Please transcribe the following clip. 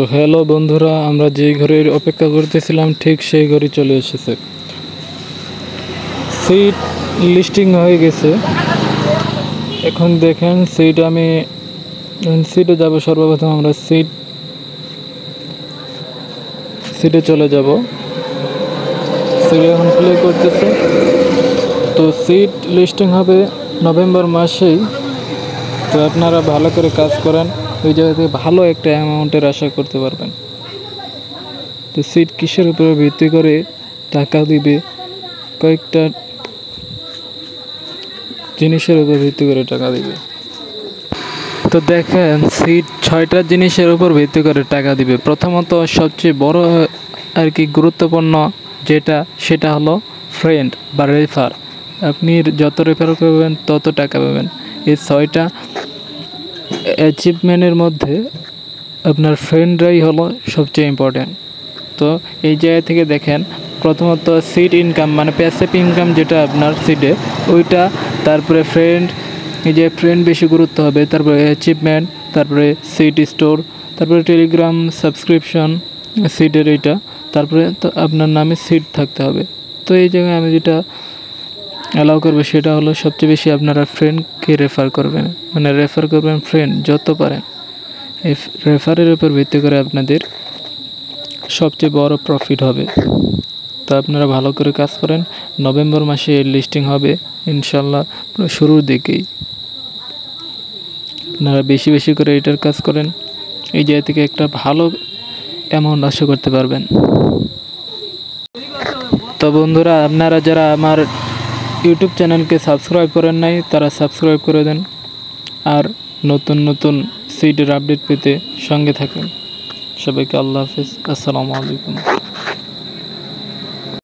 তো হ্যালো বন্ধুরা, আমরা যেই ঘরের অপেক্ষা করতেছিলাম ঠিক সেই ঘরই চলে এসেছে। সিট লিস্টিং হয়ে গেছে। এখন দেখেন আমি সিটে যাব। সর্বপ্রথম আমরা সিটে চলে যাব। সিট এখন প্লে করতেছে। তো সিট লিস্টিং হবে নভেম্বর মাসেই। তো আপনারা ভালো করে কাজ করেন, ওই জায়গা থেকে ভালো একটা অ্যামাউন্টের আশা করতে পারবেন। তো সিট কিসের উপরে ভিত্তি করে টাকা দিবে? কয়েকটা জিনিসের উপর ভিত্তি করে টাকা দিবে। তো দেখেন, সিট 6টা জিনিসের উপর ভিত্তি করে টাকা দিবে। প্রথমত সবচেয়ে বড় আর কি গুরুত্বপূর্ণ সেটা হলো ফ্রেন্ড বা রেফার। আপনি যত রেফার করবেন তত টাকা পাবেন। এই 6টা অ্যাচিভমেন্টের মধ্যে আপনার ফ্রেন্ডরাই হলো সবচেয়ে ইম্পর্ট্যান্ট। তো এই জায়গা থেকে দেখেন, প্রথমত সিট ইনকাম মানে প্যাসিভ ইনকাম যেটা আপনার সিটে ওইটা, তারপরে ফ্রেন্ড, এই যে ফ্রেন্ড বেশি গুরুত্ব হবে, তারপরে অ্যাচিভমেন্ট, তারপরে সিট স্টোর, তারপরে টেলিগ্রাম সাবস্ক্রিপশন সিটের এইটা, তারপরে তো আপনার নামে সিট থাকতে হবে। তো এই জায়গায় আমি যেটা অ্যালাউ করবো সেটা হলো সবচেয়ে বেশি আপনারা ফ্রেন্ডকে রেফার করবেন, মানে রেফার করবেন ফ্রেন্ড যত পারেন। এই রেফারের উপর ভিত্তি করে আপনাদের সবচেয়ে বড় প্রফিট হবে। তো আপনারা ভালো করে কাজ করেন। নভেম্বর মাসে লিস্টিং হবে ইনশাল্লাহ, শুরুর দিকেই। আপনারা বেশি বেশি করে এটার কাজ করেন, এই জায়গা থেকে একটা ভালো অ্যামাউন্ট আশা করতে পারবেন। তো বন্ধুরা, আপনারা যারা আমার ইউটিউব চ্যানেলকে সাবস্ক্রাইব করেন নাই তারা সাবস্ক্রাইব করে দেন, আর নতুন নতুন সিটের আপডেট পেতে সঙ্গে থাকেন। সবাইকে আল্লাহ হাফেজ, আসসালামু আলাইকুম।